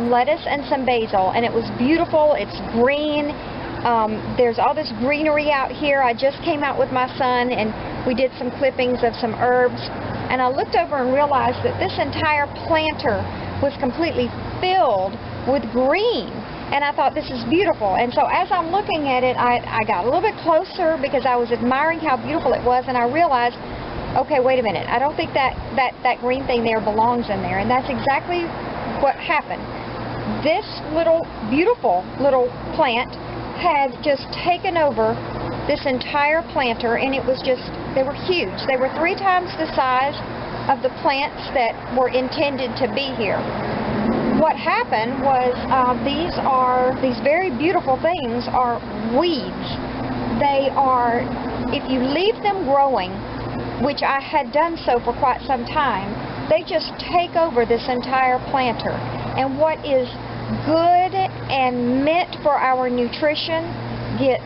some lettuce and some basil, and it was beautiful. It's green. There's all this greenery out here. I just came out with my son and we did some clippings of some herbs, and I looked over and realized that this entire planter was completely filled with green. And I thought, this is beautiful. And so as I'm looking at it, I got a little bit closer because I was admiring how beautiful it was, and I realized, okay, wait a minute, I don't think that green thing there belongs in there. And that's exactly what happened. This little beautiful little plant had just taken over this entire planter, and it was just, they were huge. They were 3 times the size of the plants that were intended to be here. What happened was these very beautiful things are weeds. They are, if you leave them growing, which I had done so for quite some time, they just take over this entire planter. And what is good and meant for our nutrition gets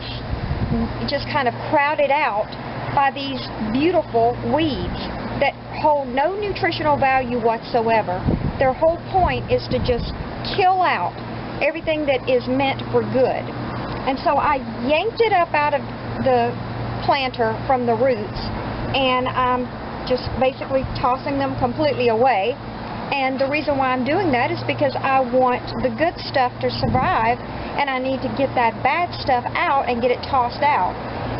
just kind of crowded out by these beautiful weeds that hold no nutritional value whatsoever. Their whole point is to just kill out everything that is meant for good. And so I yanked it up out of the planter from the roots, and I'm just basically tossing them completely away. And the reason why I'm doing that is because I want the good stuff to survive, and I need to get that bad stuff out and get it tossed out.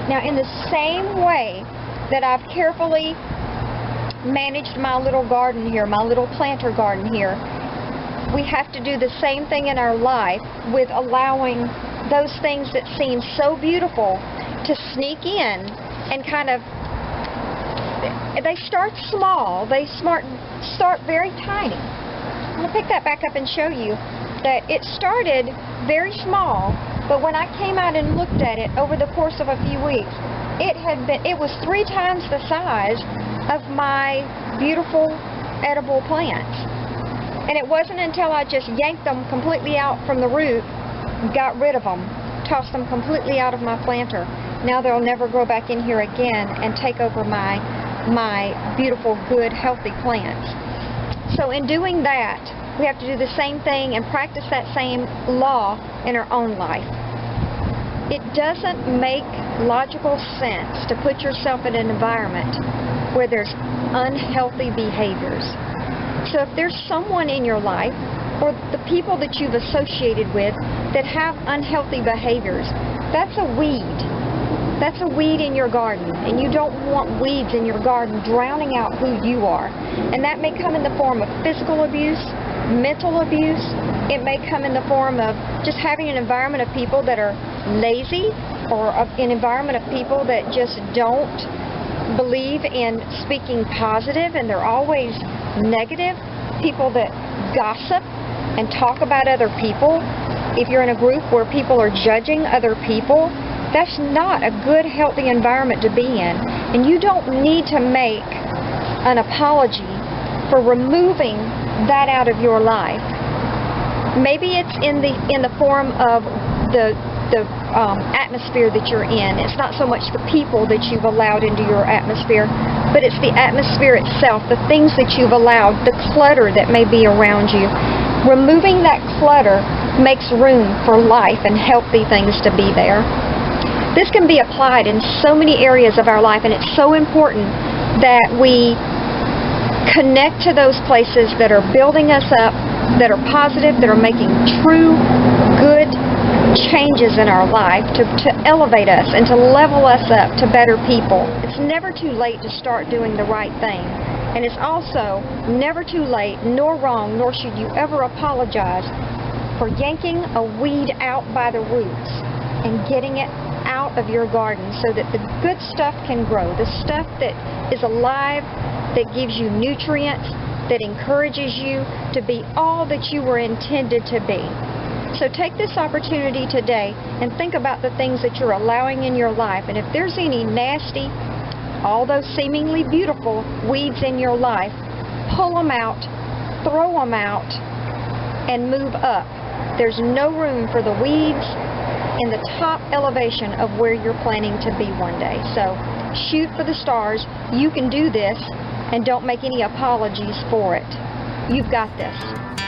Now, in the same way that I've carefully managed my little garden here, my little planter garden here, we have to do the same thing in our life with allowing those things that seem so beautiful to sneak in and kind of, they start small, they start very tiny. I'm going to pick that back up and show you that it started very small, but when I came out and looked at it over the course of a few weeks, it was 3 times the size of my beautiful edible plants. And it wasn't until I just yanked them completely out from the root, got rid of them, tossed them completely out of my planter. Now they'll never grow back in here again and take over my beautiful, good, healthy plants. So in doing that, we have to do the same thing and practice that same law in our own life. It doesn't make logical sense to put yourself in an environment where there's unhealthy behaviors. So if there's someone in your life, or the people that you've associated with that have unhealthy behaviors, that's a weed. That's a weed in your garden, and you don't want weeds in your garden drowning out who you are. And that may come in the form of physical abuse, mental abuse. It may come in the form of just having an environment of people that are lazy, or an environment of people that just don't believe in speaking positive and they're always negative. People that gossip and talk about other people. If you're in a group where people are judging other people, that's not a good, healthy environment to be in. And you don't need to make an apology for removing that out of your life. Maybe it's in the form of the atmosphere that you're in. It's not so much the people that you've allowed into your atmosphere, but it's the atmosphere itself, the things that you've allowed, the clutter that may be around you. Removing that clutter makes room for life and healthy things to be there. This can be applied in so many areas of our life, and it's so important that we connect to those places that are building us up, that are positive, that are making true, good changes in our life to elevate us and to level us up to better people. It's never too late to start doing the right thing. And it's also never too late, nor wrong, nor should you ever apologize for yanking a weed out by the roots and getting it out of your garden so that the good stuff can grow, the stuff that is alive, that gives you nutrients, that encourages you to be all that you were intended to be. So take this opportunity today and think about the things that you're allowing in your life. And if there's any nasty, although seemingly beautiful, weeds in your life, pull them out, throw them out, and move up. There's no room for the weeds in the top elevation of where you're planning to be one day. So shoot for the stars. You can do this, and don't make any apologies for it. You've got this.